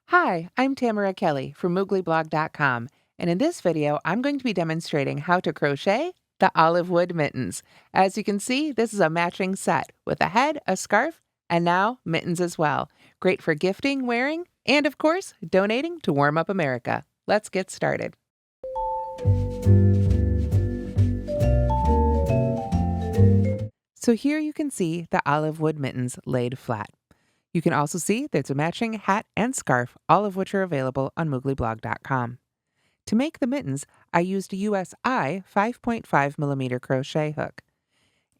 Hi, I'm Tamara Kelly from mooglyblog.com, and in this video, I'm going to be demonstrating how to crochet the Olivewood Mittens. As you can see, this is a matching set with a head, a scarf, and now mittens as well. Great for gifting, wearing, and of course, donating to Warm Up America. Let's get started. So here you can see the Olivewood Mittens laid flat. You can also see there's a matching hat and scarf, all of which are available on mooglyblog.com. To make the mittens, I used a USI 5.5mm crochet hook.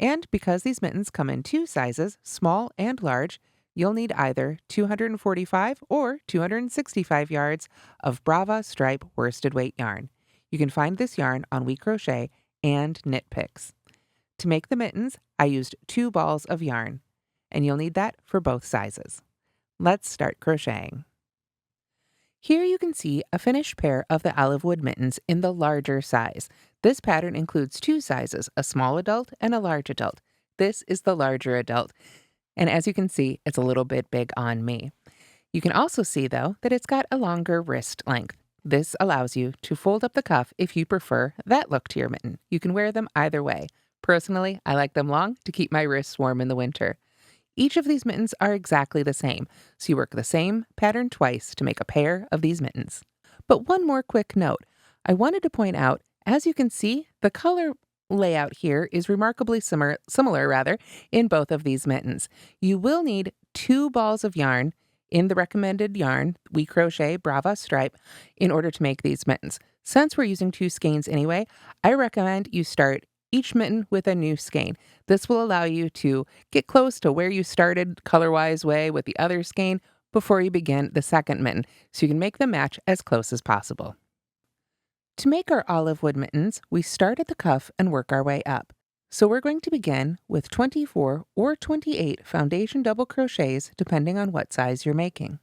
And because these mittens come in two sizes, small and large, you'll need either 245 or 265 yards of Brava stripe worsted weight yarn. You can find this yarn on We Crochet and Knit Picks. To make the mittens, I used 2 balls of yarn, and you'll need that for both sizes. Let's start crocheting. Here you can see a finished pair of the Olivewood mittens in the larger size. This pattern includes 2 sizes, a small adult and a large adult. This is the larger adult, and as you can see, it's a little bit big on me. You can also see, though, that it's got a longer wrist length. This allows you to fold up the cuff if you prefer that look to your mitten. You can wear them either way. Personally, I like them long to keep my wrists warm in the winter. Each of these mittens are exactly the same, so you work the same pattern twice to make a pair of these mittens. But one more quick note. I wanted to point out, as you can see, the color layout here is remarkably similar in both of these mittens. You will need 2 balls of yarn in the recommended yarn, We Crochet Brava stripe, in order to make these mittens. Since we're using 2 skeins anyway, I recommend you start each mitten with a new skein. This will allow you to get close to where you started color-wise way with the other skein before you begin the second mitten, so you can make them match as close as possible. To make our Olivewood mittens, we start at the cuff and work our way up. So we're going to begin with 24 or 28 foundation double crochets depending on what size you're making.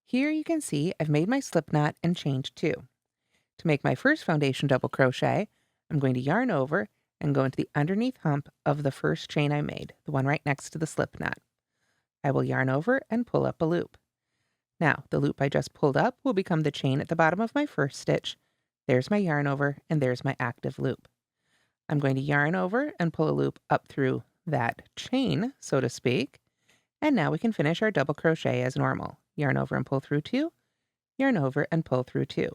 Here you can see I've made my slip knot and chained 2. To make my first foundation double crochet, I'm going to yarn over and go into the underneath hump of the first chain I made, the one right next to the slip knot. I will yarn over and pull up a loop. Now, the loop I just pulled up will become the chain at the bottom of my first stitch. There's my yarn over, and there's my active loop. I'm going to yarn over and pull a loop up through that chain, so to speak, and now we can finish our double crochet as normal. Yarn over and pull through 2, yarn over and pull through 2.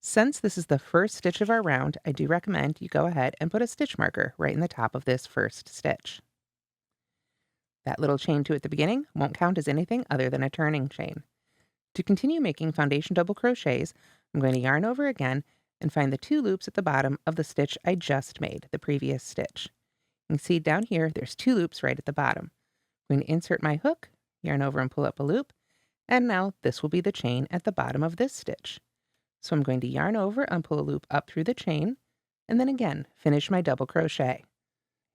Since this is the first stitch of our round, I do recommend you go ahead and put a stitch marker right in the top of this first stitch. That little chain 2 at the beginning won't count as anything other than a turning chain. To continue making foundation double crochets, I'm going to yarn over again and find the 2 loops at the bottom of the stitch I just made, the previous stitch. You can see down here, there's 2 loops right at the bottom. I'm going to insert my hook, yarn over and pull up a loop, and now this will be the chain at the bottom of this stitch. So I'm going to yarn over and pull a loop up through the chain, and then again, finish my double crochet.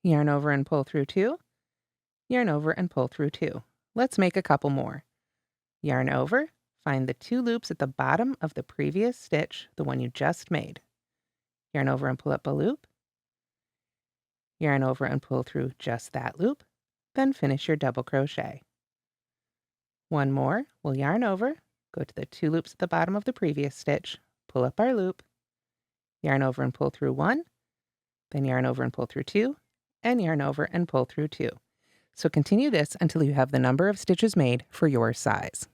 Yarn over and pull through 2, yarn over and pull through 2. Let's make a couple more. Yarn over, find the 2 loops at the bottom of the previous stitch, the one you just made. Yarn over and pull up a loop. Yarn over and pull through just that loop, then finish your double crochet. One more, we'll yarn over, go to the 2 loops at the bottom of the previous stitch, pull up our loop, yarn over and pull through 1, then yarn over and pull through 2, and yarn over and pull through 2. So continue this until you have the number of stitches made for your size.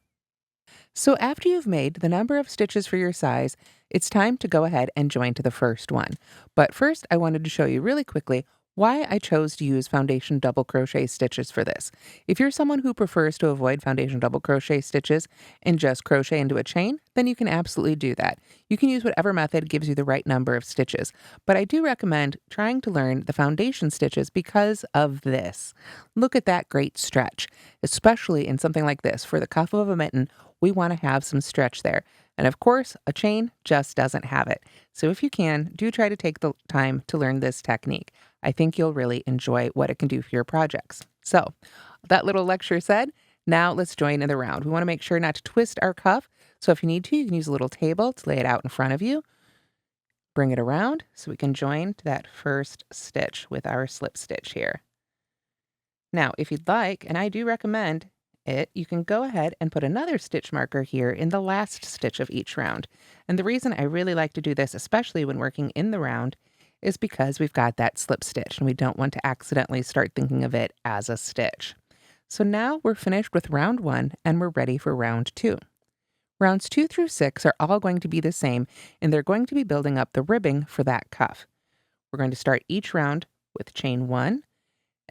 So after you've made the number of stitches for your size, it's time to go ahead and join to the first one. But first, I wanted to show you really quickly why I chose to use foundation double crochet stitches for this. If you're someone who prefers to avoid foundation double crochet stitches and just crochet into a chain, then you can absolutely do that. You can use whatever method gives you the right number of stitches. But I do recommend trying to learn the foundation stitches because of this. Look at that great stretch, especially in something like this. For the cuff of a mitten, we want to have some stretch there. And of course, a chain just doesn't have it. So if you can, do try to take the time to learn this technique. I think you'll really enjoy what it can do for your projects. So that little lecture said, now let's join in the round. We want to make sure not to twist our cuff. So if you need to, you can use a little table to lay it out in front of you. Bring it around so we can join to that first stitch with our slip stitch here. Now, if you'd like, and I do recommend, it, you can go ahead and put another stitch marker here in the last stitch of each round. And the reason I really like to do this, especially when working in the round, is because we've got that slip stitch and we don't want to accidentally start thinking of it as a stitch. So now we're finished with round 1 and we're ready for round 2. Rounds 2 through 6 are all going to be the same, and they're going to be building up the ribbing for that cuff. We're going to start each round with chain 1,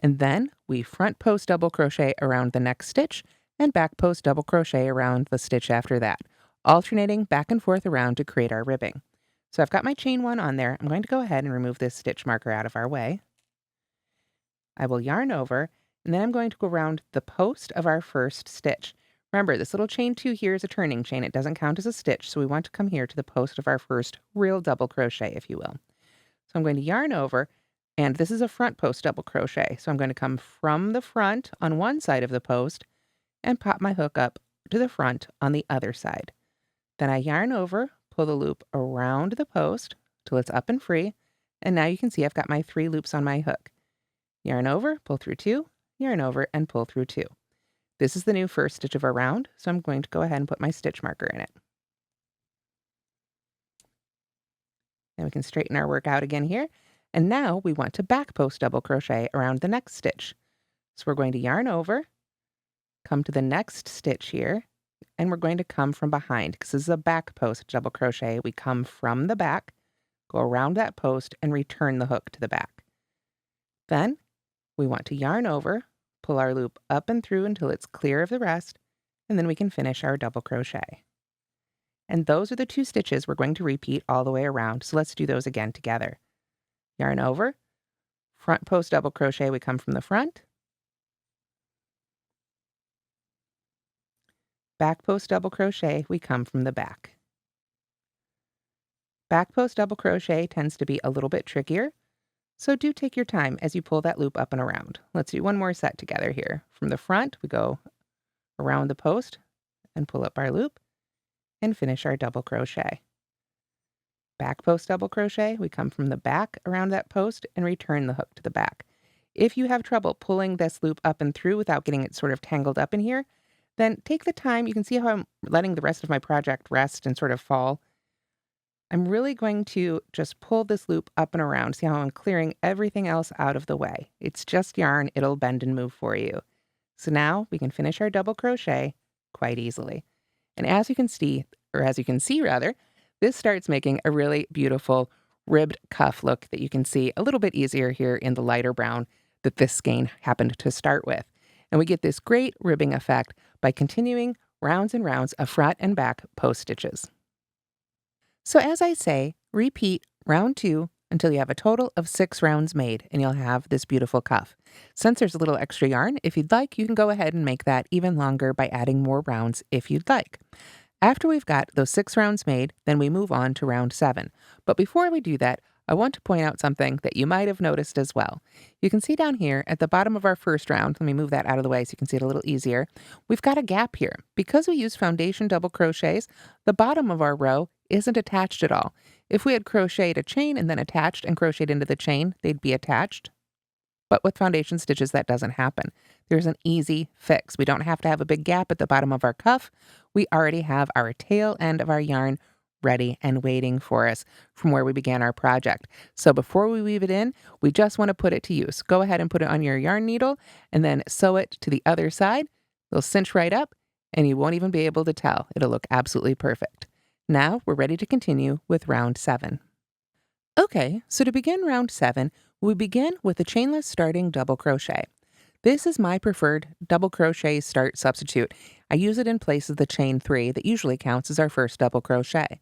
and then we front post double crochet around the next stitch and back post double crochet around the stitch after that, alternating back and forth around to create our ribbing. So I've got my chain 1 on there. I'm going to go ahead and remove this stitch marker out of our way. I will yarn over, and then I'm going to go around the post of our first stitch. Remember, this little chain 2 here is a turning chain. It doesn't count as a stitch, so we want to come here to the post of our first real double crochet, if you will. So I'm going to yarn over, and this is a front post double crochet. So I'm going to come from the front on one side of the post and pop my hook up to the front on the other side. Then I yarn over, pull the loop around the post till it's up and free, and now you can see I've got my 3 loops on my hook. Yarn over, pull through 2, yarn over, and pull through 2. This is the new first stitch of our round, so I'm going to go ahead and put my stitch marker in it. And we can straighten our work out again here. And now we want to back post double crochet around the next stitch. So we're going to yarn over, come to the next stitch here, and we're going to come from behind because this is a back post double crochet. We come from the back, go around that post, and return the hook to the back. Then we want to yarn over, pull our loop up and through until it's clear of the rest, and then we can finish our double crochet. And those are the 2 stitches we're going to repeat all the way around, so let's do those again together. Yarn over, front post double crochet, we come from the front, back post double crochet, we come from the back. Back post double crochet tends to be a little bit trickier, so do take your time as you pull that loop up and around. Let's do one more set together here. From the front, we go around the post and pull up our loop and finish our double crochet. Back post double crochet, we come from the back around that post and return the hook to the back. If you have trouble pulling this loop up and through without getting it sort of tangled up in here, then take the time. You can see how I'm letting the rest of my project rest and sort of fall. I'm really going to just pull this loop up and around. See how I'm clearing everything else out of the way. It's just yarn. It'll bend and move for you. So now we can finish our double crochet quite easily. And as you can see, rather, this starts making a really beautiful ribbed cuff look that you can see a little bit easier here in the lighter brown that this skein happened to start with. And we get this great ribbing effect by continuing rounds and rounds of front and back post stitches. So as I say, repeat round 2 until you have a total of 6 rounds made, and you'll have this beautiful cuff. Since there's a little extra yarn, if you'd like, you can go ahead and make that even longer by adding more rounds if you'd like. After we've got those 6 rounds made, then we move on to round 7. But before we do that, I want to point out something that you might have noticed as well. You can see down here at the bottom of our first round, let me move that out of the way so you can see it a little easier, we've got a gap here. Because we use foundation double crochets, the bottom of our row isn't attached at all. If we had crocheted a chain and then attached and crocheted into the chain, they'd be attached. But with foundation stitches, that doesn't happen. There's an easy fix. We don't have to have a big gap at the bottom of our cuff. We already have our tail end of our yarn ready and waiting for us from where we began our project. So before we weave it in, we just want to put it to use. Go ahead and put it on your yarn needle and then sew it to the other side. It'll cinch right up and you won't even be able to tell. It'll look absolutely perfect. Now we're ready to continue with round 7. Okay, so to begin round 7, we begin with a chainless starting double crochet. This is my preferred double crochet start substitute. I use it in place of the chain 3 that usually counts as our first double crochet.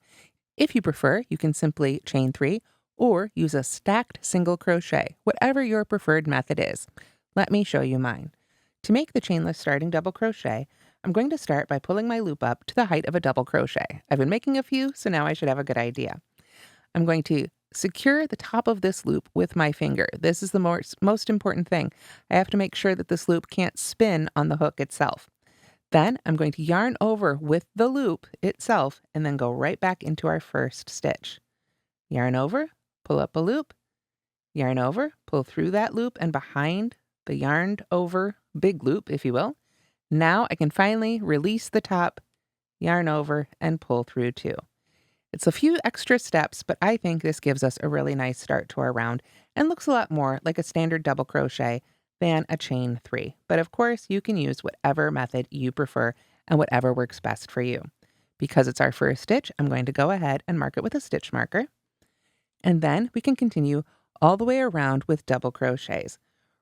If you prefer, you can simply chain 3 or use a stacked single crochet, whatever your preferred method is. Let me show you mine. To make the chainless starting double crochet, I'm going to start by pulling my loop up to the height of a double crochet. I've been making a few, so now I should have a good idea. I'm going to secure the top of this loop with my finger. This is the most important thing. I have to make sure that this loop can't spin on the hook itself. Then I'm going to yarn over with the loop itself and then go right back into our first stitch. Yarn over, pull up a loop, yarn over, pull through that loop and behind the yarned over big loop, if you will, Now I can finally release the top, yarn over, and pull through 2. It's a few extra steps, but I think this gives us a really nice start to our round and looks a lot more like a standard double crochet than a chain 3. But of course, you can use whatever method you prefer and whatever works best for you. Because it's our first stitch, I'm going to go ahead and mark it with a stitch marker. And then we can continue all the way around with double crochets.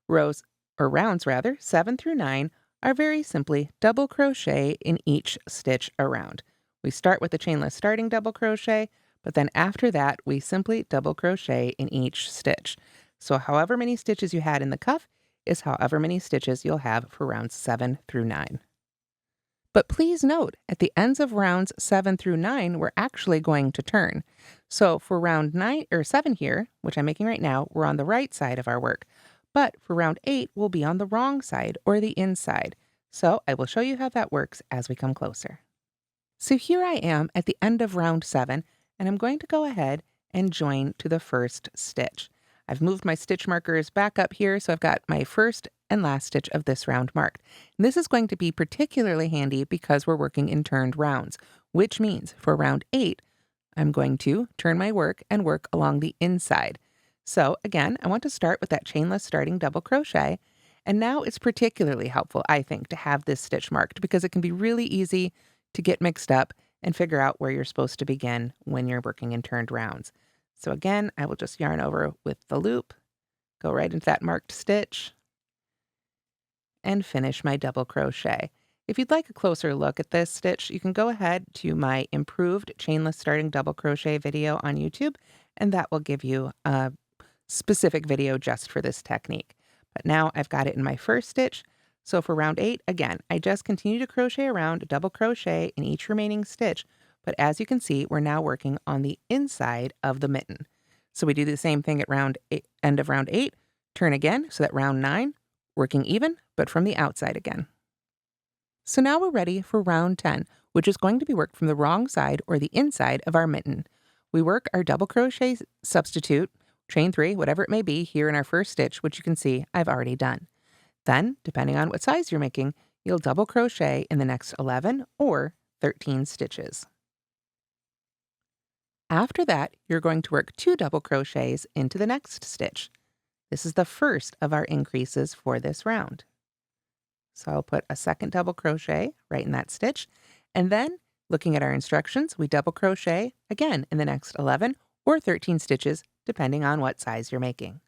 Rounds rather, 7 through 9 are very simply double crochet in each stitch around. We start with the chainless starting double crochet, but then after that, we simply double crochet in each stitch. So however many stitches you had in the cuff is however many stitches you'll have for rounds 7 through 9. But please note, at the ends of rounds 7 through 9, we're actually going to turn. So for round 9 or 7 here, which I'm making right now, we're on the right side of our work. But for round 8, we'll be on the wrong side or the inside. So I will show you how that works as we come closer. So here I am at the end of round 7, and I'm going to go ahead and join to the first stitch. I've moved my stitch markers back up here, so I've got my first and last stitch of this round marked. And this is going to be particularly handy because we're working in turned rounds, which means for round 8, I'm going to turn my work and work along the inside. So again, I want to start with that chainless starting double crochet. And now it's particularly helpful, I think, to have this stitch marked because it can be really easy to get mixed up and figure out where you're supposed to begin when you're working in turned rounds. So again, I will just yarn over with the loop, go right into that marked stitch, and finish my double crochet. If you'd like a closer look at this stitch, you can go ahead to my improved chainless starting double crochet video on YouTube, and that will give you a specific video just for this technique. But now I've got it in my first stitch. So for round 8, again, I just continue to crochet around, double crochet in each remaining stitch. But as you can see, we're now working on the inside of the mitten. So we do the same thing at end of round 8, turn again, so that round 9, working even, but from the outside again. So now we're ready for round 10, which is going to be worked from the wrong side or the inside of our mitten. We work our double crochet substitute, chain 3, whatever it may be, here in our first stitch, which you can see I've already done. Then, depending on what size you're making, you'll double crochet in the next 11 or 13 stitches. After that, you're going to work 2 double crochets into the next stitch. This is the first of our increases for this round. So I'll put a second double crochet right in that stitch, and then, looking at our instructions, we double crochet again in the next 11 or 13 stitches, depending on what size you're making.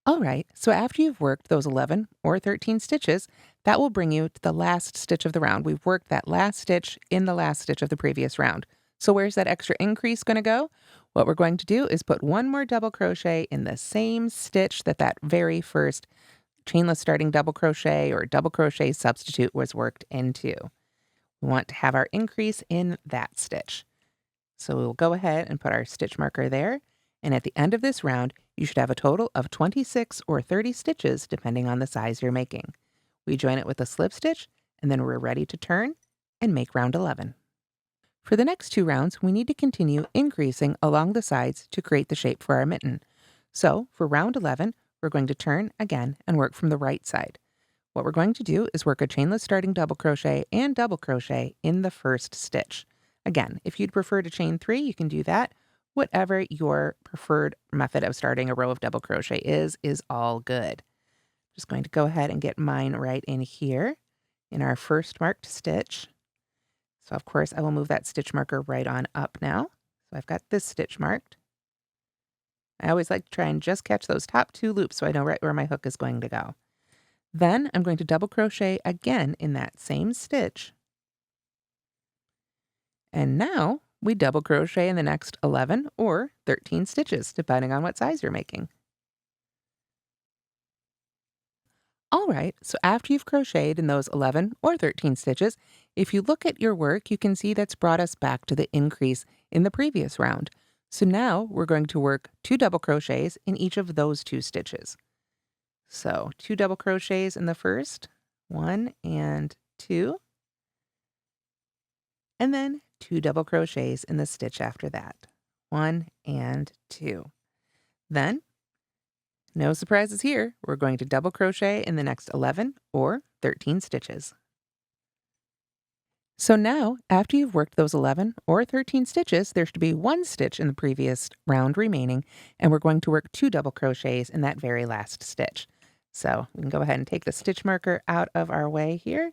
All right, so after you've worked those 11 or 13 stitches, that will bring you to the last stitch of the round. We've worked that last stitch in the last stitch of the previous round. So where's that extra increase going to go? What we're going to do is put 1 more double crochet in the same stitch that very first chainless starting double crochet or double crochet substitute was worked into. We want to have our increase in that stitch. So we'll go ahead and put our stitch marker there. And at the end of this round, you should have a total of 26 or 30 stitches, depending on the size you're making. We join it with a slip stitch, and then we're ready to turn and make round 11. For the next 2 rounds, we need to continue increasing along the sides to create the shape for our mitten. So for round 11, we're going to turn again and work from the right side. What we're going to do is work a chainless starting double crochet and double crochet in the first stitch. Again, if you'd prefer to chain 3, you can do that. Whatever your preferred method of starting a row of double crochet is all good. Just going to go ahead and get mine right in here in our first marked stitch. So of course I will move that stitch marker right on up now. So I've got this stitch marked. I always like to try and just catch those top 2 loops so I know right where my hook is going to go. Then I'm going to double crochet again in that same stitch. And now we double crochet in the next 11 or 13 stitches, depending on what size you're making. All right, so after you've crocheted in those 11 or 13 stitches, if you look at your work, you can see that's brought us back to the increase in the previous round. So now we're going to work 2 double crochets in each of those 2 stitches. So 2 double crochets in the first, 1 and 2, and then 2 double crochets in the stitch after that, 1 and 2. Then, no surprises here, we're going to double crochet in the next 11 or 13 stitches. So now, after you've worked those 11 or 13 stitches, there should be one stitch in the previous round remaining, and we're going to work 2 double crochets in that very last stitch. So we can go ahead and take the stitch marker out of our way here,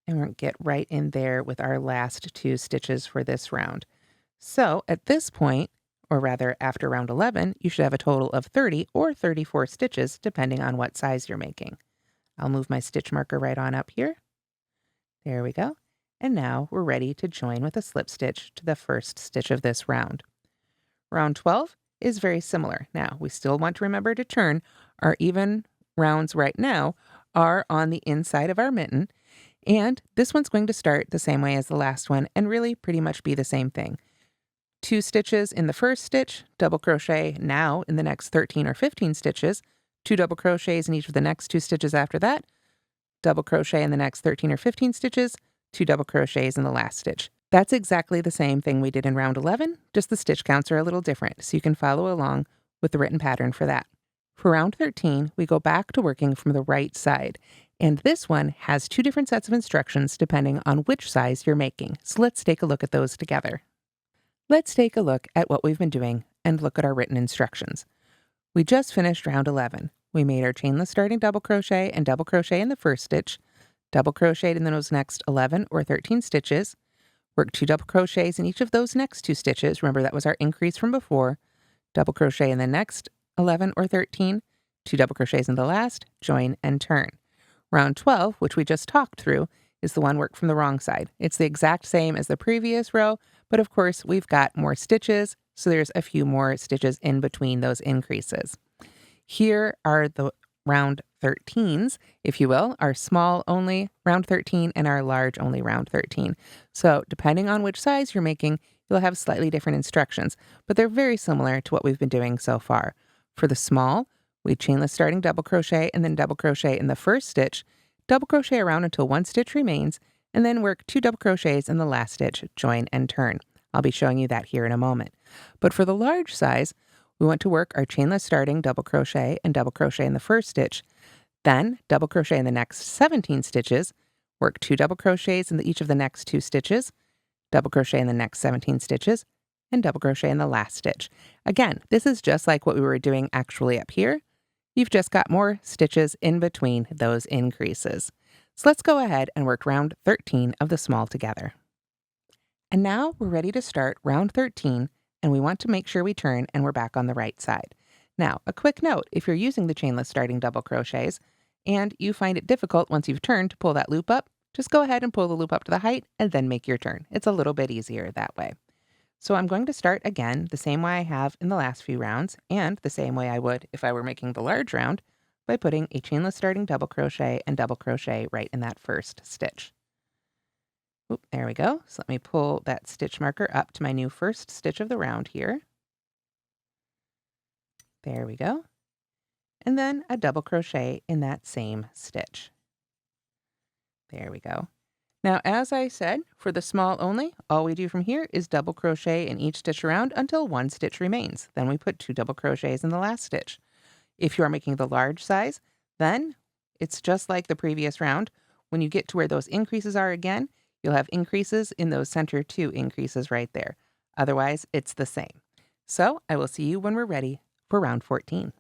and we're going to get right in there with our last 2 stitches for this round. So at this point, or rather after round 11, you should have a total of 30 or 34 stitches, depending on what size you're making. I'll move my stitch marker right on up here. There we go. And now we're ready to join with a slip stitch to the first stitch of this round. Round 12 is very similar. Now, we still want to remember to turn. Our even rounds right now are on the inside of our mitten, and this one's going to start the same way as the last one and really pretty much be the same thing. 2 stitches in the first stitch, double crochet now in the next 13 or 15 stitches, 2 double crochets in each of the next 2 stitches after that, double crochet in the next 13 or 15 stitches, 2 double crochets in the last stitch. That's exactly the same thing we did in round 11, just the stitch counts are a little different, so you can follow along with the written pattern for that. For round 13, we go back to working from the right side, and this one has 2 different sets of instructions depending on which size you're making. So let's take a look at those together. Let's take a look at what we've been doing and look at our written instructions. We just finished round 11. We made our chainless starting double crochet and double crochet in the first stitch, double crocheted in those next 11 or 13 stitches, worked 2 double crochets in each of those next 2 stitches. Remember, that was our increase from before. Double crochet in the next 11 or 13, 2 double crochets in the last, join and turn. Round 12, which we just talked through, is the one worked from the wrong side. It's the exact same as the previous row, but of course we've got more stitches, so there's a few more stitches in between those increases. Here are the round 13s, if you will, our small only round 13 and our large only round 13. So depending on which size you're making, you'll have slightly different instructions, but they're very similar to what we've been doing so far. For the small, we chainless starting double crochet and then double crochet in the first stitch, double crochet around until 1 stitch remains, and then work 2 double crochets in the last stitch, join and turn. I'll be showing you that here in a moment. But for the large size, we want to work our chainless starting double crochet and double crochet in the first stitch, then double crochet in the next 17 stitches, work 2 double crochets in each of the next 2 stitches, double crochet in the next 17 stitches, and double crochet in the last stitch. Again, this is just like what we were doing actually up here. You've just got more stitches in between those increases. So let's go ahead and work round 13 of the small together. And now we're ready to start round 13, and we want to make sure we turn and we're back on the right side. Now, a quick note, if you're using the chainless starting double crochets and you find it difficult once you've turned to pull that loop up, just go ahead and pull the loop up to the height and then make your turn. It's a little bit easier that way. So I'm going to start again the same way I have in the last few rounds and the same way I would if I were making the large round by putting a chainless starting double crochet and double crochet right in that first stitch. Oop, there we go. So let me pull that stitch marker up to my new first stitch of the round here. There we go. And then a double crochet in that same stitch. There we go. Now, as I said, for the small only, all we do from here is double crochet in each stitch around until 1 stitch remains. Then we put 2 double crochets in the last stitch. If you are making the large size, then it's just like the previous round. When you get to where those increases are again, you'll have increases in those center 2 increases right there. Otherwise, it's the same. So I will see you when we're ready for round 14.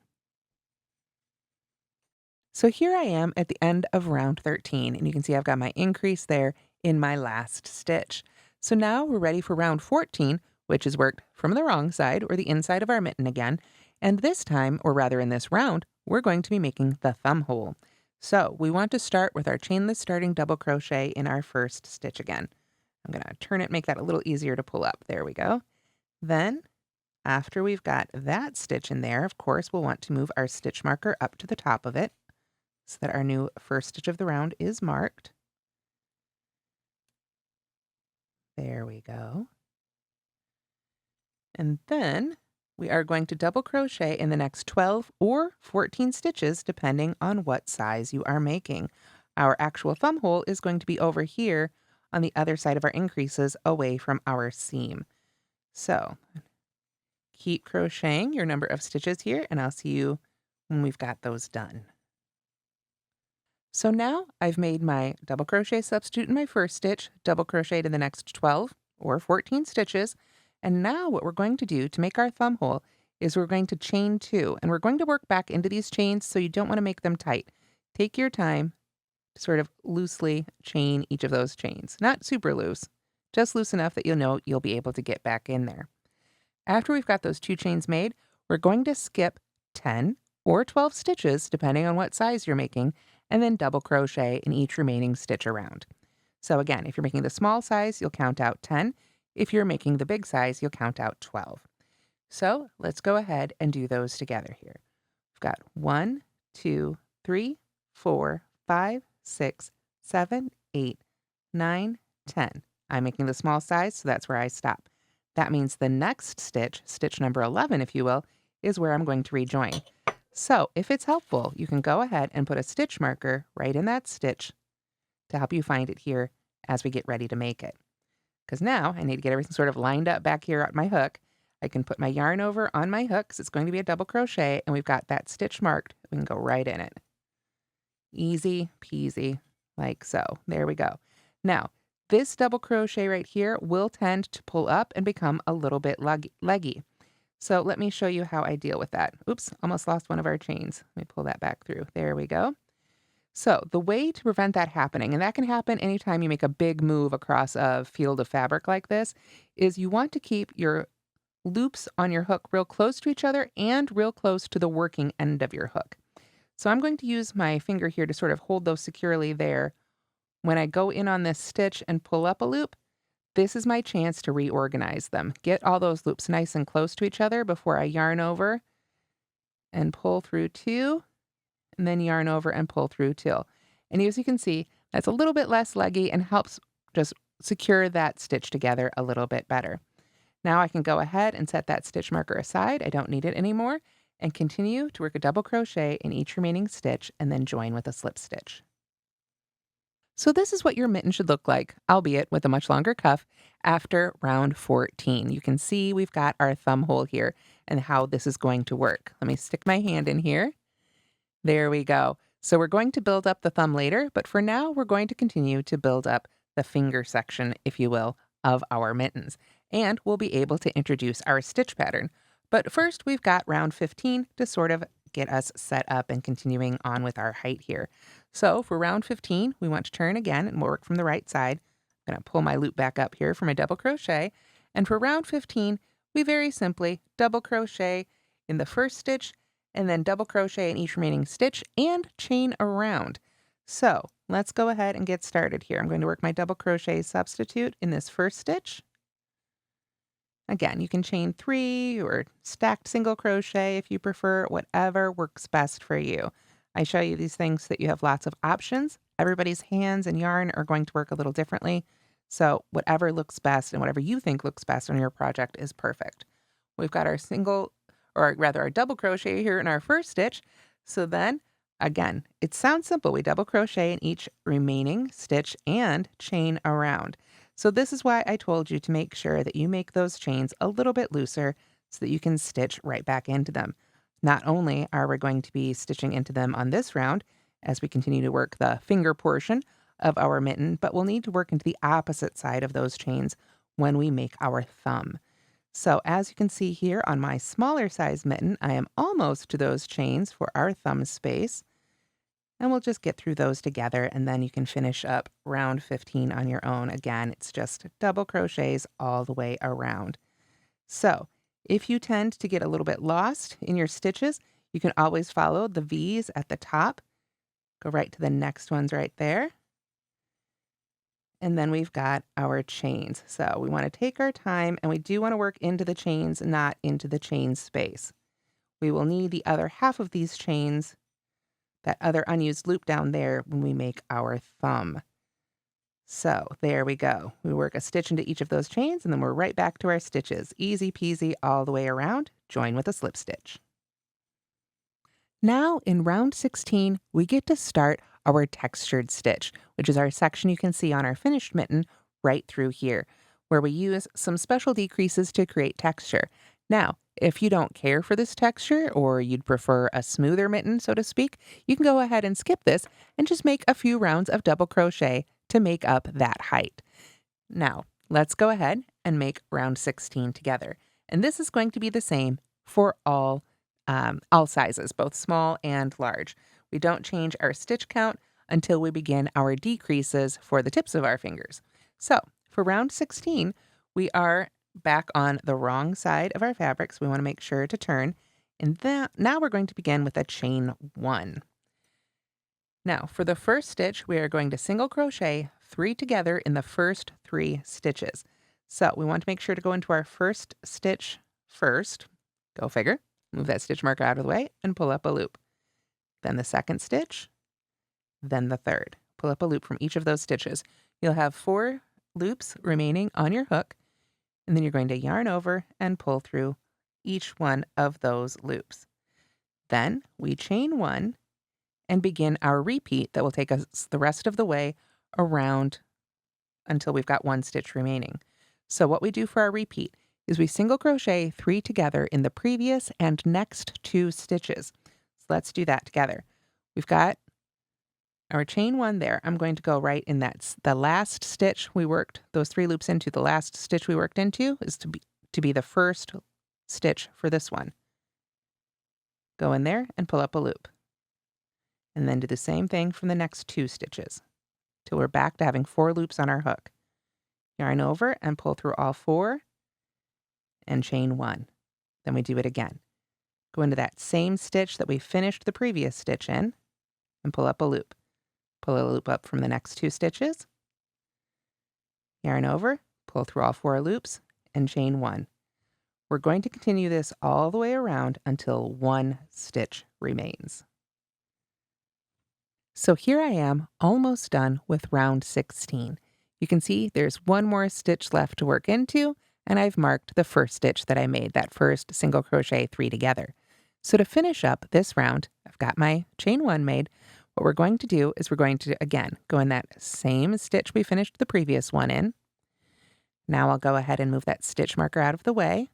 So here I am at the end of round 13, and you can see I've got my increase there in my last stitch. So now we're ready for round 14, which is worked from the wrong side, or the inside of our mitten again. And this time, or rather in this round, we're going to be making the thumb hole. So we want to start with our chainless starting double crochet in our first stitch again. I'm going to turn it, make that a little easier to pull up. There we go. Then, after we've got that stitch in there, of course, we'll want to move our stitch marker up to the top of it, so that our new first stitch of the round is marked. There we go. And then we are going to double crochet in the next 12 or 14 stitches, depending on what size you are making. Our actual thumb hole is going to be over here on the other side of our increases away from our seam. So keep crocheting your number of stitches here, and I'll see you when we've got those done. So now I've made my double crochet substitute in my first stitch, double crocheted in the next 12 or 14 stitches, and now what we're going to do to make our thumb hole is we're going to chain 2, and we're going to work back into these chains, so you don't want to make them tight. Take your time to sort of loosely chain each of those chains. Not super loose, just loose enough that you'll know you'll be able to get back in there. After we've got those 2 chains made, we're going to skip 10 or 12 stitches, depending on what size you're making, and then double crochet in each remaining stitch around. So again, if you're making the small size, you'll count out 10. If you're making the big size, you'll count out 12. So let's go ahead and do those together here. We've got 1, 2, 3, 4, 5, 6, 7, 8, 9, 10. I'm making the small size, so that's where I stop. That means the next stitch, stitch number 11, if you will, is where I'm going to rejoin. So if it's helpful, you can go ahead and put a stitch marker right in that stitch to help you find it here as we get ready to make it. Because now I need to get everything sort of lined up back here at my hook. I can put my yarn over on my hook because it's going to be a double crochet, and we've got that stitch marked. We can go right in it. Easy peasy, like so. There we go. Now, this double crochet right here will tend to pull up and become a little bit leggy. So let me show you how I deal with that. Oops, almost lost one of our chains. Let me pull that back through. There we go. So the way to prevent that happening, and that can happen anytime you make a big move across a field of fabric like this, is you want to keep your loops on your hook real close to each other and real close to the working end of your hook. So I'm going to use my finger here to sort of hold those securely there. When I go in on this stitch and pull up a loop, this is my chance to reorganize them. Get all those loops nice and close to each other before I yarn over and pull through 2, and then yarn over and pull through 2. And as you can see, that's a little bit less leggy and helps just secure that stitch together a little bit better. Now I can go ahead and set that stitch marker aside. I don't need it anymore, and continue to work a double crochet in each remaining stitch and then join with a slip stitch. So this is what your mitten should look like, albeit with a much longer cuff, after round 14. You can see we've got our thumb hole here and how this is going to work. Let me stick my hand in here. There we go. So we're going to build up the thumb later, but for now we're going to continue to build up the finger section, if you will, of our mittens. And we'll be able to introduce our stitch pattern. But first we've got round 15 to sort of get us set up and continuing on with our height here. So for round 15, we want to turn again and we'll work from the right side. I'm going to pull my loop back up here for my double crochet. And for round 15, we very simply double crochet in the first stitch and then double crochet in each remaining stitch and chain around. So let's go ahead and get started here. I'm going to work my double crochet substitute in this first stitch. Again, you can chain 3 or stacked single crochet if you prefer, whatever works best for you. I show you these things so that you have lots of options. Everybody's hands and yarn are going to work a little differently. So whatever looks best and whatever you think looks best on your project is perfect. We've got our single, or rather our double crochet here in our first stitch. So then, again, it sounds simple. We double crochet in each remaining stitch and chain around. So this is why I told you to make sure that you make those chains a little bit looser so that you can stitch right back into them. Not only are we going to be stitching into them on this round as we continue to work the finger portion of our mitten, but we'll need to work into the opposite side of those chains when we make our thumb. So as you can see here on my smaller size mitten, I am almost to those chains for our thumb space. And we'll just get through those together, and then you can finish up round 15 on your own. Again, it's just double crochets all the way around. So if you tend to get a little bit lost in your stitches, you can always follow the V's at the top. Go right to the next ones right there. And then we've got our chains. So we want to take our time, and we do want to work into the chains, not into the chain space. We will need the other half of these chains, that other unused loop down there, when we make our thumb. So there we go. We work a stitch into each of those chains, and then we're right back to our stitches. Easy peasy all the way around. Join with a slip stitch. Now in round 16, we get to start our textured stitch, which is our section you can see on our finished mitten right through here, where we use some special decreases to create texture. Now, If you don't care for this texture or you'd prefer a smoother mitten, so to speak, you can go ahead and skip this and just make a few rounds of double crochet to make up that height. Now, let's go ahead and make round 16 together. And this is going to be the same for all sizes, both small and large. We don't change our stitch count until we begin our decreases for the tips of our fingers. So for round 16, we are back on the wrong side of our fabric, so we want to make sure to turn. And now we're going to begin with a chain 1. Now, for the first stitch, we are going to single crochet 3 together in the first 3 stitches. So we want to make sure to go into our first stitch first. Go figure. Move that stitch marker out of the way and pull up a loop. Then the second stitch, then the third. Pull up a loop from each of those stitches. You'll have 4 loops remaining on your hook, and then you're going to yarn over and pull through each one of those loops. Then we chain 1 and begin our repeat that will take us the rest of the way around until we've got 1 stitch remaining. So what we do for our repeat is we single crochet 3 together in the previous and next 2 stitches. So let's do that together. We've got our chain 1 there. I'm going to go right in the last stitch we worked those 3 loops into. The last stitch we worked into is to be the first stitch for this one. Go in there and pull up a loop. And then do the same thing from the next 2 stitches till we're back to having 4 loops on our hook. Yarn over and pull through all 4 and chain 1. Then we do it again. Go into that same stitch that we finished the previous stitch in and pull up a loop. Pull a loop up from the next 2 stitches. Yarn over, pull through all 4 loops and chain 1. We're going to continue this all the way around until 1 stitch remains. So here I am, almost done with round 16. You can see there's 1 more stitch left to work into, and I've marked the first stitch that I made, that first single crochet 3 together. So to finish up this round, I've got my chain 1 made. What we're going to do is we're going to, again, go in that same stitch we finished the previous one in. Now I'll go ahead and move that stitch marker out of the way,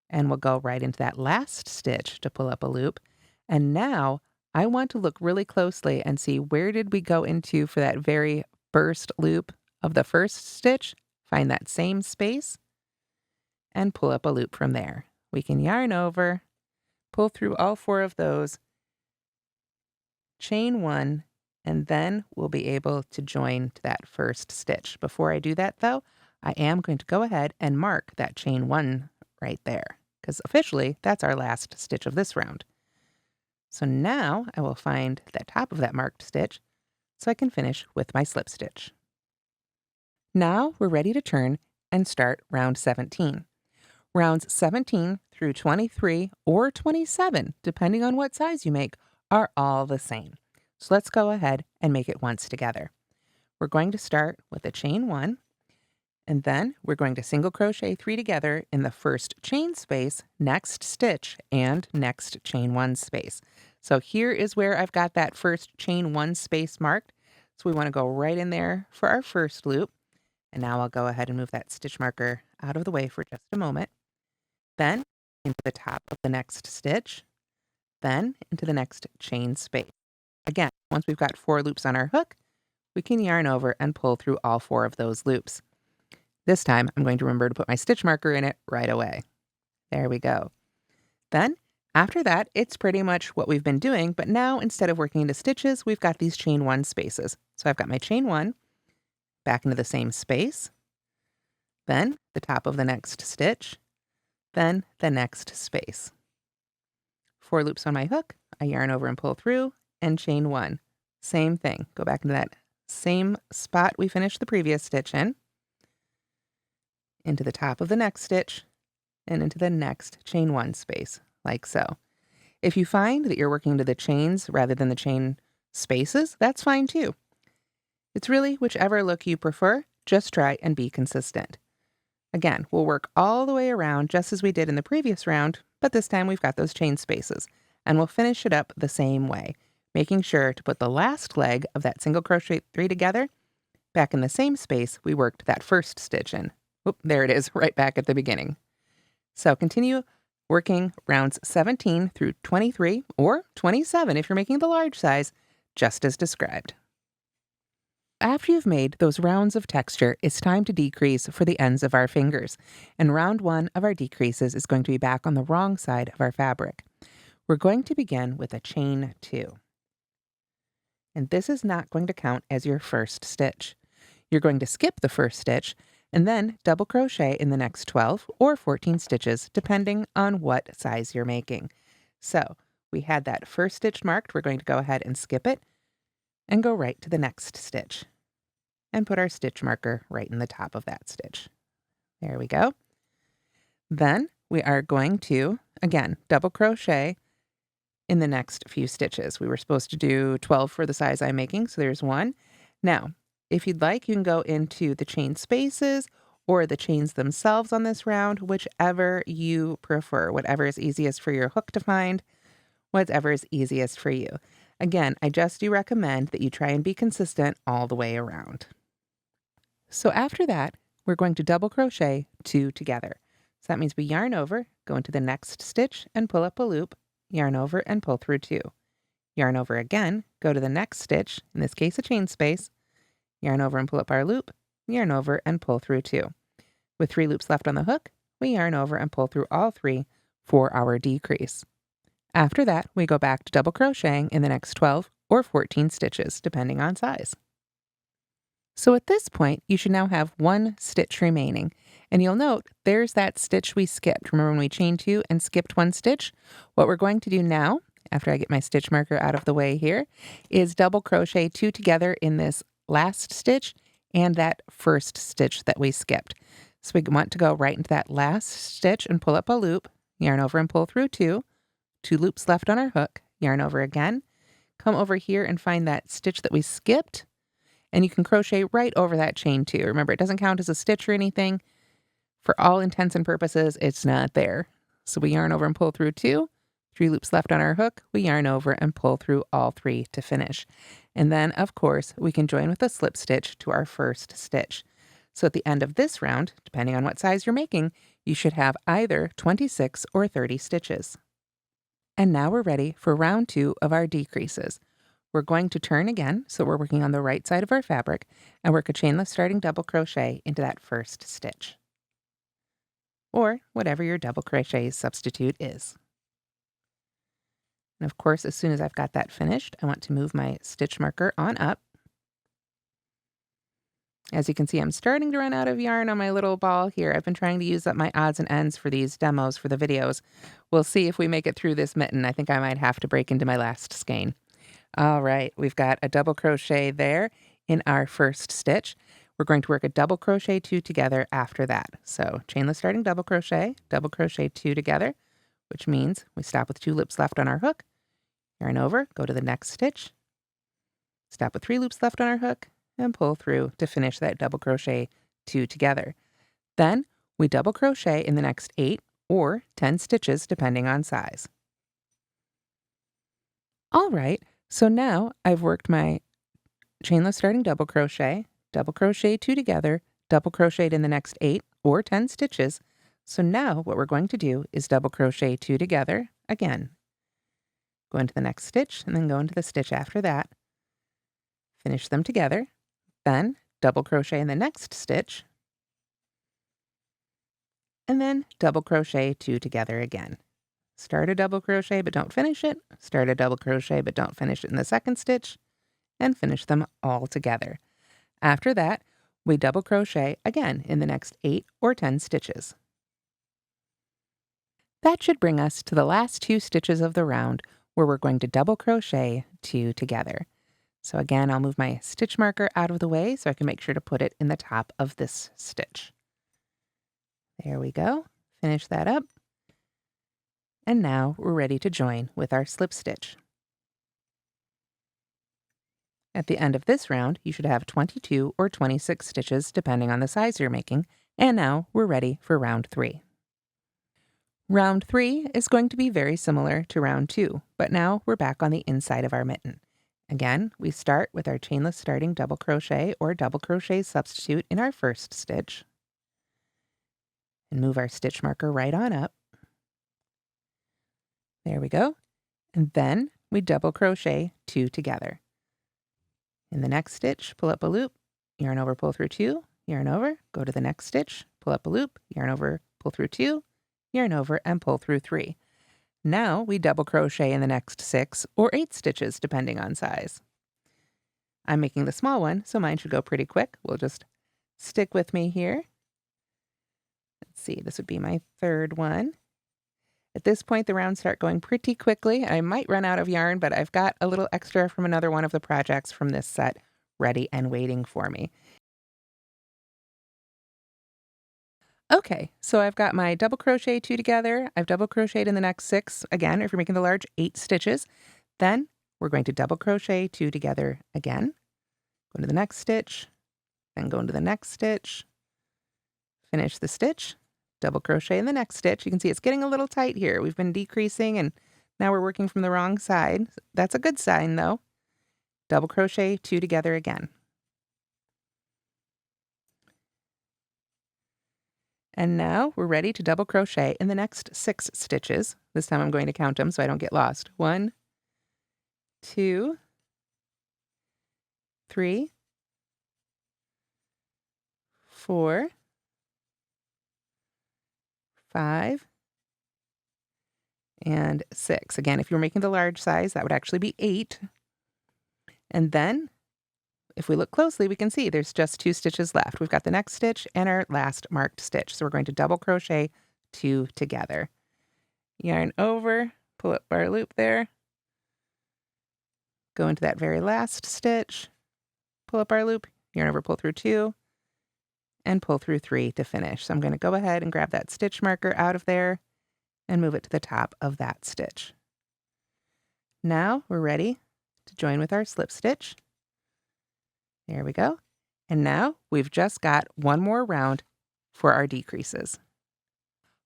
and we'll go right into that last stitch to pull up a loop. And now I want to look really closely and see where did we go into for that very first loop of the first stitch. Find that same space and pull up a loop from there. We can yarn over, pull through all 4 of those, chain 1, and then we'll be able to join to that first stitch. Before I do that though, I am going to go ahead and mark that chain 1 right there, because officially that's our last stitch of this round. So now I will find the top of that marked stitch so I can finish with my slip stitch. Now we're ready to turn and start round 17. Rounds 17 through 23 or 27, depending on what size you make, are all the same. So let's go ahead and make it once together. We're going to start with a chain 1, and then we're going to single crochet 3 together in the first chain space, next stitch, and next chain 1 space. So here is where I've got that first chain 1 space marked. So we want to go right in there for our first loop. And now I'll go ahead and move that stitch marker out of the way for just a moment. Then into the top of the next stitch, then into the next chain space. Again, once we've got 4 loops on our hook, we can yarn over and pull through all 4 of those loops. This time, I'm going to remember to put my stitch marker in it right away. There we go. Then, after that, it's pretty much what we've been doing, but now instead of working into stitches, we've got these chain 1 spaces. So I've got my chain 1, back into the same space, then the top of the next stitch, then the next space. 4 loops on my hook, I yarn over and pull through, and chain 1. Same thing, go back into that same spot we finished the previous stitch in, into the top of the next stitch, and into the next chain 1 space, like so. If you find that you're working into the chains rather than the chain spaces, that's fine too. It's really whichever look you prefer, just try and be consistent. Again, we'll work all the way around just as we did in the previous round, but this time we've got those chain spaces, and we'll finish it up the same way, making sure to put the last leg of that single crochet 3 together back in the same space we worked that first stitch in. Oop, there it is, right back at the beginning. So continue working rounds 17 through 23 or 27 if you're making the large size, just as described. After you've made those rounds of texture, it's time to decrease for the ends of our fingers. And round 1 of our decreases is going to be back on the wrong side of our fabric. We're going to begin with a chain 2. And this is not going to count as your first stitch. You're going to skip the first stitch and then double crochet in the next 12 or 14 stitches, depending on what size you're making. So we had that first stitch marked. We're going to go ahead and skip it and go right to the next stitch and put our stitch marker right in the top of that stitch. There we go. Then we are going to, again, double crochet in the next few stitches. We were supposed to do 12 for the size I'm making, so there's 1. Now, if you'd like, you can go into the chain spaces or the chains themselves on this round, whichever you prefer, whatever is easiest for your hook to find, whatever is easiest for you. Again, I just do recommend that you try and be consistent all the way around. So after that, we're going to double crochet 2 together. So that means we yarn over, go into the next stitch and pull up a loop, yarn over and pull through 2. Yarn over again, go to the next stitch, in this case a chain space, yarn over and pull up our loop, yarn over and pull through 2. With 3 loops left on the hook, we yarn over and pull through all 3 for our decrease. After that, we go back to double crocheting in the next 12 or 14 stitches, depending on size. So at this point, you should now have 1 stitch remaining. And you'll note there's that stitch we skipped. Remember when we chained 2 and skipped 1 stitch? What we're going to do now, after I get my stitch marker out of the way here, is double crochet 2 together in this last stitch and that first stitch that we skipped. So we want to go right into that last stitch and pull up a loop, yarn over and pull through 2, 2 loops left on our hook, yarn over again, come over here and find that stitch that we skipped, and you can crochet right over that chain 2. Remember, it doesn't count as a stitch or anything. For all intents and purposes, it's not there. So we yarn over and pull through 2, 3 loops left on our hook, we yarn over and pull through all 3 to finish. And then, of course, we can join with a slip stitch to our first stitch. So at the end of this round, depending on what size you're making, you should have either 26 or 30 stitches. And now we're ready for round 2 of our decreases. We're going to turn again, so we're working on the right side of our fabric, and work a chainless starting double crochet into that first stitch, or whatever your double crochet substitute is. And of course, as soon as I've got that finished, I want to move my stitch marker on up. As you can see, I'm starting to run out of yarn on my little ball here. I've been trying to use up my odds and ends for these demos for the videos. We'll see if we make it through this mitten. I think I might have to break into my last skein. All right, we've got a double crochet there in our first stitch. We're going to work a double crochet 2 together after that. So chainless starting double crochet 2 together, which means we stop with 2 loops left on our hook, yarn over, go to the next stitch, stop with 3 loops left on our hook, and pull through to finish that double crochet 2 together. Then we double crochet in the next 8 or 10 stitches depending on size. All right, so now I've worked my chainless starting double crochet 2 together, double crocheted in the next 8 or 10 stitches. So now what we're going to do is double crochet 2 together again. Go into the next stitch and then go into the stitch after that. Finish them together. Then double crochet in the next stitch. And then double crochet 2 together again. Start a double crochet but don't finish it. Start a double crochet but don't finish it in the second stitch. And finish them all together. After that, we double crochet again in the next 8 or 10 stitches. That should bring us to the last 2 stitches of the round, where we're going to double crochet 2 together. So again, I'll move my stitch marker out of the way so I can make sure to put it in the top of this stitch. There we go. Finish that up. And now we're ready to join with our slip stitch. At the end of this round, you should have 22 or 26 stitches depending on the size you're making, and now we're ready for round 3. Round 3 is going to be very similar to round 2, but now we're back on the inside of our mitten. Again, we start with our chainless starting double crochet or double crochet substitute in our first stitch, and move our stitch marker right on up. There we go. And then we double crochet 2 together. In the next stitch, pull up a loop, yarn over, pull through 2, yarn over, go to the next stitch, pull up a loop, yarn over, pull through 2, yarn over, and pull through 3. Now we double crochet in the next 6 or 8 stitches, depending on size. I'm making the small one, so mine should go pretty quick. We'll just stick with me here. Let's see, this would be my third one. At this point, the rounds start going pretty quickly. I might run out of yarn, but I've got a little extra from another one of the projects from this set ready and waiting for me. Okay, so I've got my double crochet 2 together. I've double crocheted in the next 6. Again, if you're making the large, 8 stitches. Then we're going to double crochet 2 together again. Go into the next stitch, then go into the next stitch, finish the stitch, double crochet in the next stitch. You can see it's getting a little tight here. We've been decreasing and now we're working from the wrong side. That's a good sign though. Double crochet 2 together again. And now we're ready to double crochet in the next 6 stitches. This time I'm going to count them so I don't get lost. 1, 2, 3, 4, 5, and 6. Again, if you're making the large size, that would actually be 8. And then, if we look closely, we can see there's just 2 stitches left. We've got the next stitch and our last marked stitch. So we're going to double crochet 2 together. Yarn over, pull up our loop there, go into that very last stitch, pull up our loop, yarn over, pull through 2, and pull through 3 to finish. So I'm going to go ahead and grab that stitch marker out of there and move it to the top of that stitch. Now we're ready to join with our slip stitch. There we go. And now we've just got one more round for our decreases.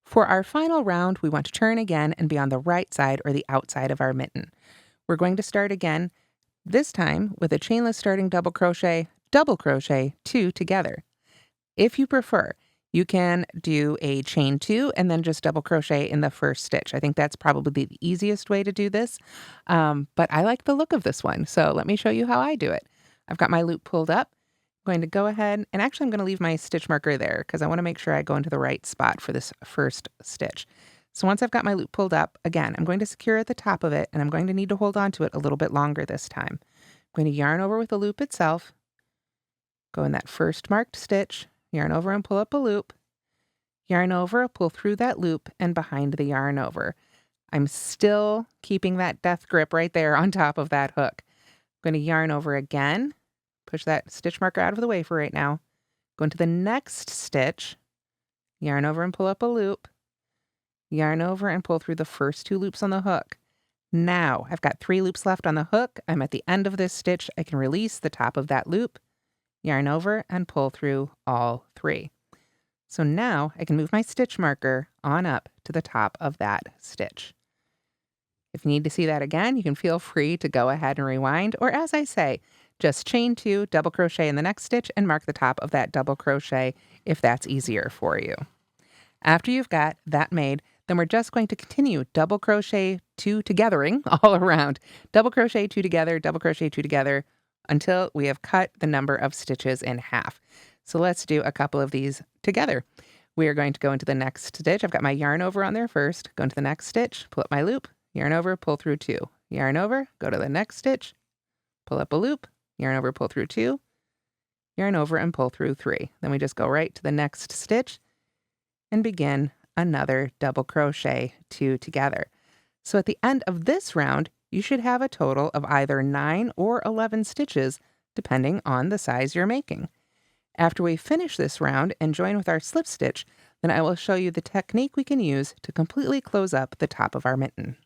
For our final round, we want to turn again and be on the right side or the outside of our mitten. We're going to start again, this time with a chainless starting double crochet 2 together. If you prefer, you can do a chain 2 and then just double crochet in the first stitch. I think that's probably the easiest way to do this, but I like the look of this one, so let me show you how I do it. I've got my loop pulled up. I'm going to go ahead, and actually I'm going to leave my stitch marker there because I want to make sure I go into the right spot for this first stitch. So once I've got my loop pulled up, again, I'm going to secure at the top of it, and I'm going to need to hold on to it a little bit longer this time. I'm going to yarn over with the loop itself, go in that first marked stitch, yarn over and pull up a loop, yarn over, pull through that loop, and behind the yarn over. I'm still keeping that death grip right there on top of that hook. I'm going to yarn over again, push that stitch marker out of the way for right now, go into the next stitch, yarn over and pull up a loop, yarn over and pull through the first 2 loops on the hook. Now I've got 3 loops left on the hook. I'm at the end of this stitch. I can release the top of that loop, yarn over, and pull through all 3. So now I can move my stitch marker on up to the top of that stitch. If you need to see that again, you can feel free to go ahead and rewind, or as I say, just chain 2, double crochet in the next stitch, and mark the top of that double crochet if that's easier for you. After you've got that made, then we're just going to continue double crochet 2 togethering all around. Double crochet 2 together, double crochet 2 together, until we have cut the number of stitches in half. So let's do a couple of these together. We are going to go into the next stitch. I've got my yarn over on there first. Go into the next stitch, pull up my loop, yarn over, pull through 2. Yarn over, go to the next stitch, pull up a loop, yarn over, pull through 2, yarn over, and pull through 3. Then we just go right to the next stitch and begin another double crochet 2 together. So at the end of this round, you should have a total of either 9 or 11 stitches, depending on the size you're making. After we finish this round and join with our slip stitch, then I will show you the technique we can use to completely close up the top of our mitten.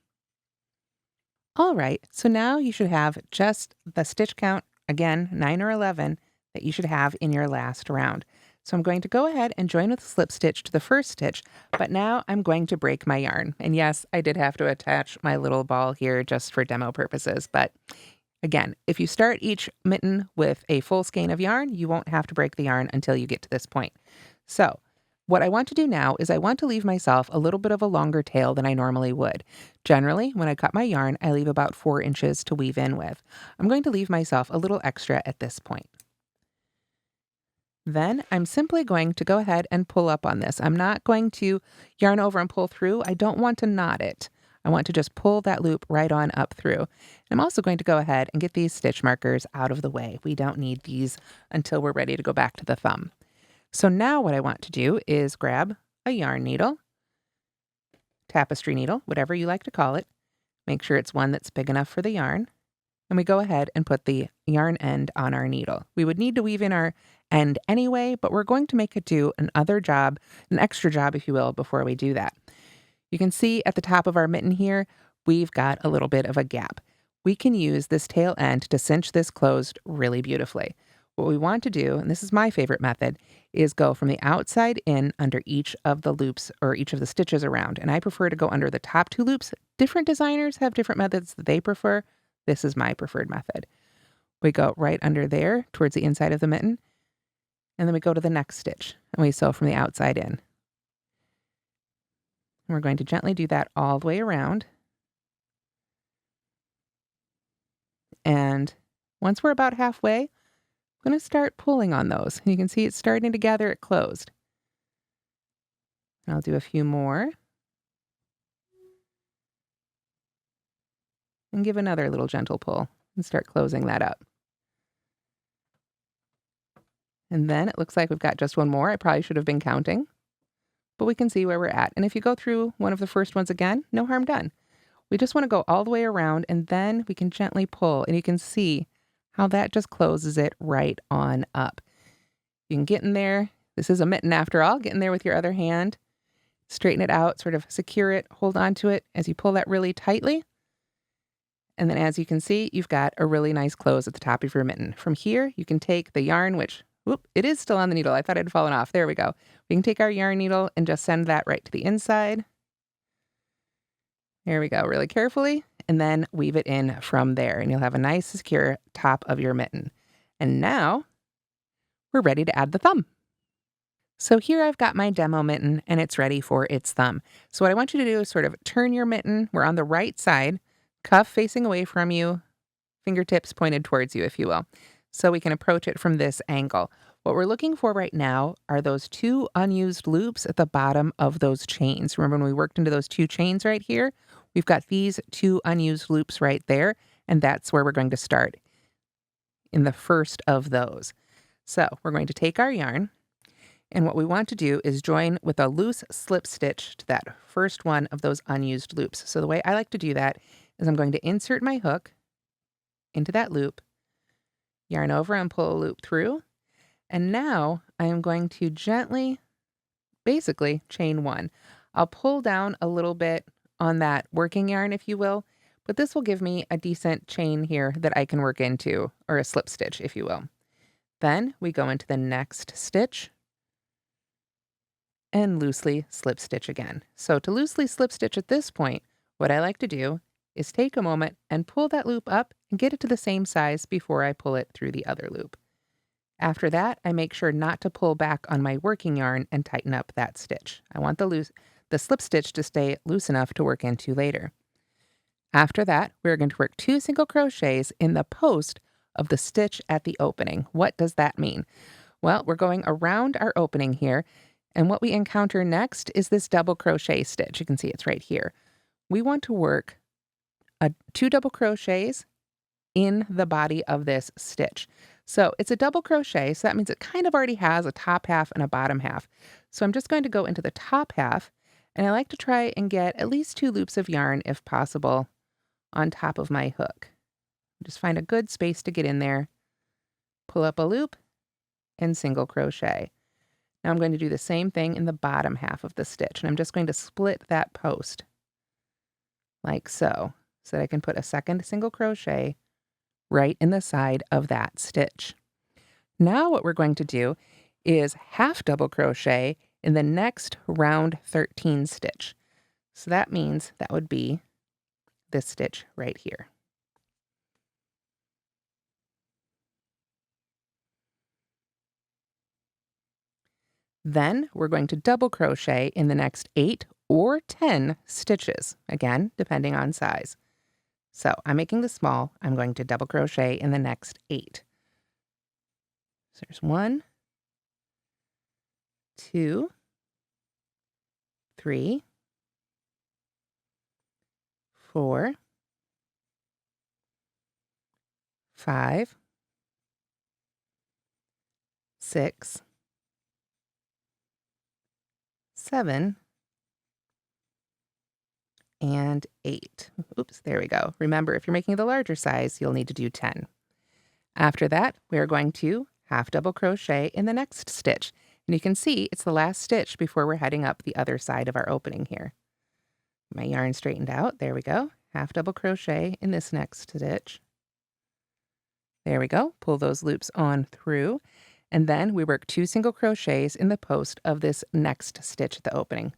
All right, so now you should have just the stitch count, again, 9 or 11, that you should have in your last round. So I'm going to go ahead and join with the slip stitch to the first stitch, but now I'm going to break my yarn. And yes, I did have to attach my little ball here just for demo purposes, but again, if you start each mitten with a full skein of yarn, you won't have to break the yarn until you get to this point. So What I want to do now is I want to leave myself a little bit of a longer tail than I normally would. Generally, when I cut my yarn, I leave about 4 inches to weave in with. I'm going to leave myself a little extra at this point. Then I'm simply going to go ahead and pull up on this. I'm not going to yarn over and pull through. I don't want to knot it. I want to just pull that loop right on up through. I'm also going to go ahead and get these stitch markers out of the way. We don't need these until we're ready to go back to the thumb. So now what I want to do is grab a yarn needle, tapestry needle, whatever you like to call it. Make sure it's one that's big enough for the yarn. And we go ahead and put the yarn end on our needle. We would need to weave in our end anyway, but we're going to make it do an extra job, if you will, before we do that. You can see at the top of our mitten here, we've got a little bit of a gap. We can use this tail end to cinch this closed really beautifully. What we want to do, and this is my favorite method, is go from the outside in under each of the loops or each of the stitches around. And I prefer to go under the top 2 loops. Different designers have different methods that they prefer. This is my preferred method. We go right under there towards the inside of the mitten, and then we go to the next stitch and we sew from the outside in. And we're going to gently do that all the way around. And once we're about halfway, I'm going to start pulling on those. And you can see it's starting to gather it closed. I'll do a few more. And give another little gentle pull and start closing that up. And then it looks like we've got just one more. I probably should have been counting, but we can see where we're at. And if you go through one of the first ones again, no harm done. We just want to go all the way around, and then we can gently pull, and you can see how that just closes it right on up. You can get in there. This is a mitten after all. Get in there with your other hand, straighten it out, sort of secure it, hold on to it as you pull that really tightly. And then as you can see, you've got a really nice close at the top of your mitten. From here, you can take the yarn, which, it is still on the needle. I thought it had fallen off. There we go. We can take our yarn needle and just send that right to the inside. There we go, really carefully, and then weave it in from there, and you'll have a nice, secure top of your mitten. And now, we're ready to add the thumb. So here I've got my demo mitten, and it's ready for its thumb. So what I want you to do is sort of turn your mitten. We're on the right side, cuff facing away from you, fingertips pointed towards you, if you will. So we can approach it from this angle. What we're looking for right now are those 2 unused loops at the bottom of those chains. Remember when we worked into those 2 chains right here? We've got these 2 unused loops right there, and that's where we're going to start in the first of those. So we're going to take our yarn, and what we want to do is join with a loose slip stitch to that first one of those unused loops. So the way I like to do that is I'm going to insert my hook into that loop, yarn over and pull a loop through, and now I am going to gently, basically, chain 1. I'll pull down a little bit on that working yarn, if you will, but this will give me a decent chain here that I can work into, or a slip stitch, if you will. Then we go into the next stitch and loosely slip stitch again. So to loosely slip stitch at this point, what I like to do is take a moment and pull that loop up and get it to the same size before I pull it through the other loop. After that, I make sure not to pull back on my working yarn and tighten up that stitch. I want the slip stitch to stay loose enough to work into later. After that, we're going to work 2 single crochets in the post of the stitch at the opening. What does that mean? Well, we're going around our opening here, and what we encounter next is this double crochet stitch. You can see it's right here. We want to work 2 double crochets in the body of this stitch. So it's a double crochet, so that means it kind of already has a top half and a bottom half. So I'm just going to go into the top half, and I like to try and get at least 2 loops of yarn, if possible, on top of my hook. Just find a good space to get in there, pull up a loop, and single crochet. Now I'm going to do the same thing in the bottom half of the stitch, and I'm just going to split that post like so that I can put a second single crochet right in the side of that stitch. Now what we're going to do is half double crochet in the next round 13 stitch. So that means that would be this stitch right here. Then we're going to double crochet in the next 8 or 10 stitches, again, depending on size. So I'm making this small. I'm going to double crochet in the next 8. So there's 1, 2, 3, 4, 5, 6, 7, and 8. Oops, there we go. Remember, if you're making the larger size, you'll need to do 10. After that, we are going to half double crochet in the next stitch. And you can see it's the last stitch before we're heading up the other side of our opening here. My yarn straightened out. There we go. Half double crochet in this next stitch. There we go. Pull those loops on through. And then we work 2 single crochets in the post of this next stitch at the opening.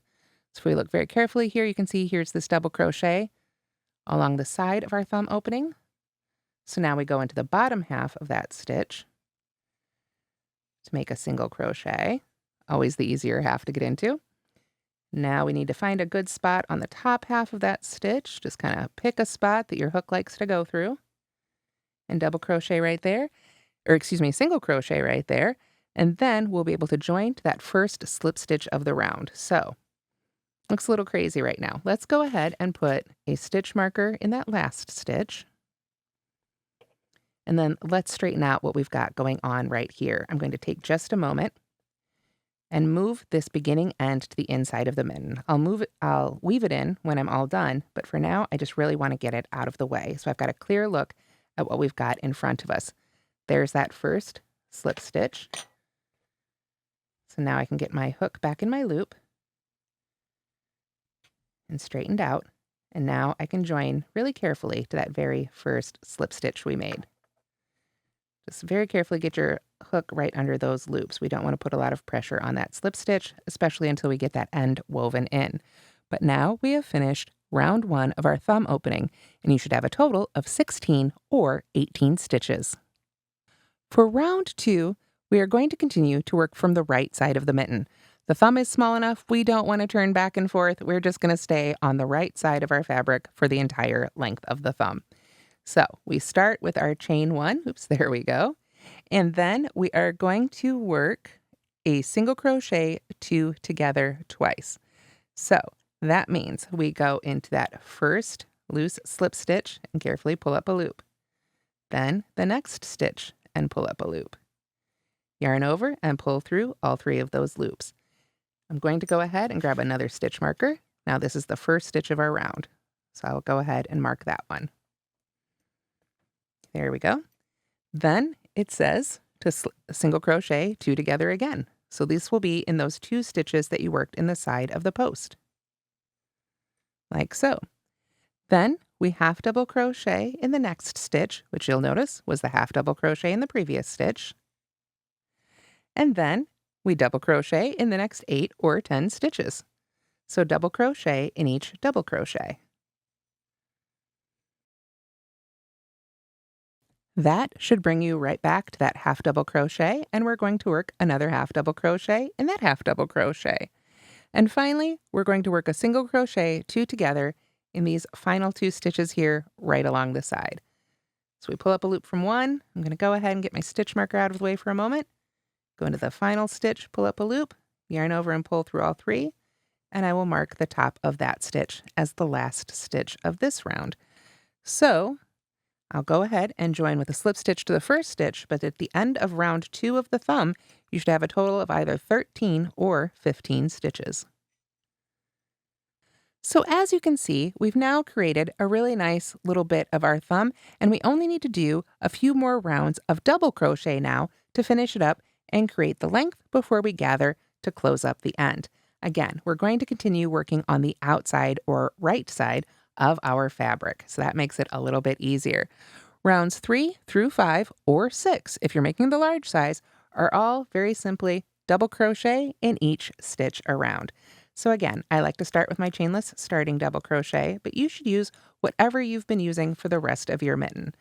So if we look very carefully here, you can see here's this double crochet along the side of our thumb opening. So now we go into the bottom half of that stitch to make a single crochet, always the easier half to get into. Now we need to find a good spot on the top half of that stitch. Just kind of pick a spot that your hook likes to go through and double crochet right there, or excuse me, single crochet right there. And then we'll be able to join to that first slip stitch of the round. So looks a little crazy right now. Let's go ahead and put a stitch marker in that last stitch. And then let's straighten out what we've got going on right here. I'm going to take just a moment and move this beginning end to the inside of the mitten. I'll weave it in when I'm all done, but for now, I just really want to get it out of the way. So I've got a clear look at what we've got in front of us. There's that first slip stitch. So now I can get my hook back in my loop and straightened out. And now I can join really carefully to that very first slip stitch we made. Just very carefully get your hook right under those loops. We don't want to put a lot of pressure on that slip stitch, especially until we get that end woven in. But now we have finished round 1 of our thumb opening, and you should have a total of 16 or 18 stitches. For round 2, we are going to continue to work from the right side of the mitten. The thumb is small enough, we don't want to turn back and forth. We're just going to stay on the right side of our fabric for the entire length of the thumb. So we start with our chain 1. Oops, there we go. And then we are going to work a single crochet 2 together twice. So that means we go into that first loose slip stitch and carefully pull up a loop. Then the next stitch and pull up a loop. Yarn over and pull through all 3 of those loops. I'm going to go ahead and grab another stitch marker. Now this is the first stitch of our round. So I'll go ahead and mark that one. There we go. Then it says to single crochet 2 together again. So this will be in those 2 stitches that you worked in the side of the post. Like so. Then we half double crochet in the next stitch, which you'll notice was the half double crochet in the previous stitch. And then we double crochet in the next 8 or 10 stitches. So double crochet in each double crochet. That should bring you right back to that half double crochet, and we're going to work another half double crochet in that half double crochet. And finally, we're going to work a single crochet 2 together in these final 2 stitches here right along the side. So we pull up a loop from 1. I'm going to go ahead and get my stitch marker out of the way for a moment. Go into the final stitch, pull up a loop, yarn over and pull through all 3, and I will mark the top of that stitch as the last stitch of this round. So I'll go ahead and join with a slip stitch to the first stitch, but at the end of round 2 of the thumb, you should have a total of either 13 or 15 stitches. So as you can see, we've now created a really nice little bit of our thumb, and we only need to do a few more rounds of double crochet now to finish it up and create the length before we gather to close up the end. Again, we're going to continue working on the outside or right side of our fabric, so that makes it a little bit easier. Rounds 3 through 5 or 6, if you're making the large size, are all very simply double crochet in each stitch around. So again, I like to start with my chainless starting double crochet, but you should use whatever you've been using for the rest of your mitten.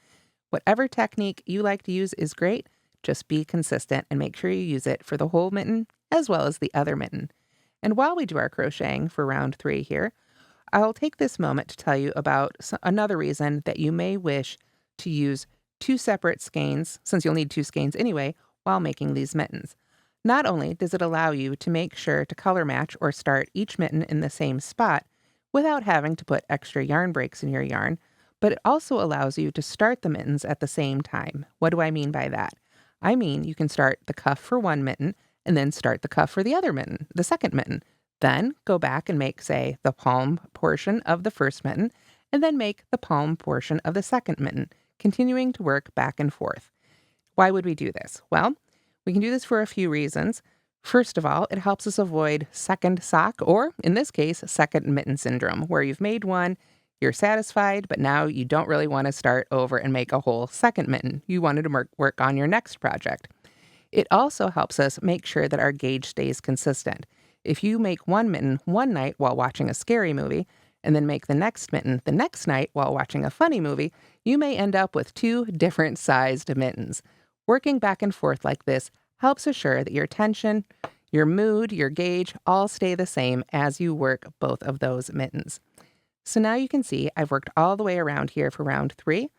Whatever technique you like to use is great. Just be consistent and make sure you use it for the whole mitten as well as the other mitten. And while we do our crocheting for round 3 here, I'll take this moment to tell you about another reason that you may wish to use 2 separate skeins, since you'll need 2 skeins anyway, while making these mittens. Not only does it allow you to make sure to color match or start each mitten in the same spot without having to put extra yarn breaks in your yarn, but it also allows you to start the mittens at the same time. What do I mean by that? I mean you can start the cuff for one mitten and then start the cuff for the other mitten, the second mitten. Then go back and make, say, the palm portion of the first mitten, and then make the palm portion of the second mitten, continuing to work back and forth. Why would we do this? Well, we can do this for a few reasons. First of all, it helps us avoid second sock, or in this case, second mitten syndrome, where you've made one, you're satisfied, but now you don't really want to start over and make a whole second mitten. You wanted to work on your next project. It also helps us make sure that our gauge stays consistent. If you make one mitten one night while watching a scary movie, and then make the next mitten the next night while watching a funny movie, you may end up with 2 different sized mittens. Working back and forth like this helps assure that your tension, your mood, your gauge all stay the same as you work both of those mittens. So now you can see I've worked all the way around here for round 3.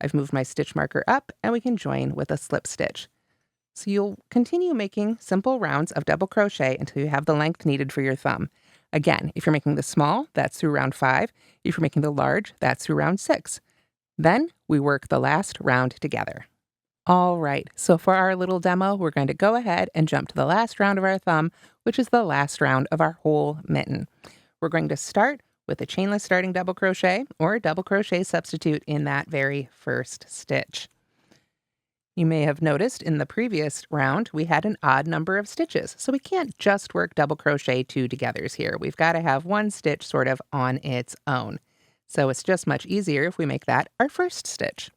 I've moved my stitch marker up, and we can join with a slip stitch. So you'll continue making simple rounds of double crochet until you have the length needed for your thumb. Again, if you're making the small, that's through round 5. If you're making the large, that's through round 6. Then we work the last round together. All right, so for our little demo, we're going to go ahead and jump to the last round of our thumb, which is the last round of our whole mitten. We're going to start with a chainless starting double crochet or a double crochet substitute in that very first stitch. You may have noticed in the previous round, we had an odd number of stitches, so we can't just work double crochet 2 togethers here. We've got to have one stitch sort of on its own. So it's just much easier if we make that our first stitch.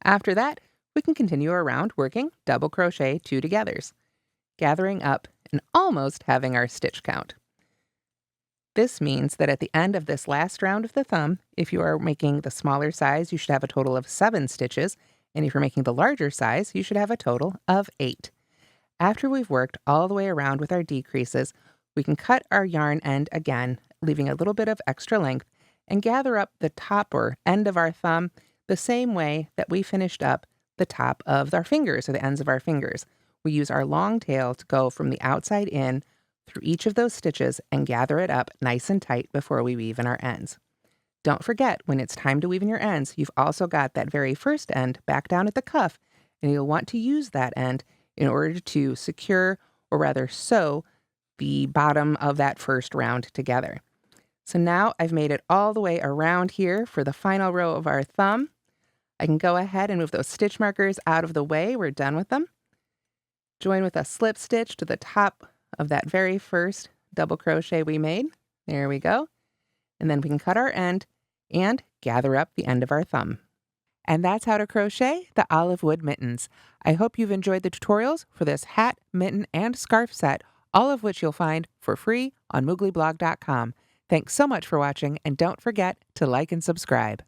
After that, we can continue around working double crochet 2 togethers, gathering up and almost having our stitch count. This means that at the end of this last round of the thumb, if you are making the smaller size, you should have a total of 7 stitches, and if you're making the larger size, you should have a total of 8. After we've worked all the way around with our decreases, we can cut our yarn end again, leaving a little bit of extra length, and gather up the top or end of our thumb the same way that we finished up the top of our fingers or the ends of our fingers. We use our long tail to go from the outside in through each of those stitches and gather it up nice and tight before we weave in our ends. Don't forget, when it's time to weave in your ends, you've also got that very first end back down at the cuff, and you'll want to use that end in order to secure, or rather sew, the bottom of that first round together. So now I've made it all the way around here for the final row of our thumb. I can go ahead and move those stitch markers out of the way. We're done with them. Join with a slip stitch to the top of that very first double crochet we made. There we go. And then we can cut our end and gather up the end of our thumb. And that's how to crochet the Olivewood Mittens. I hope you've enjoyed the tutorials for this hat, mitten, and scarf set, all of which you'll find for free on mooglyblog.com. Thanks so much for watching, and don't forget to like and subscribe.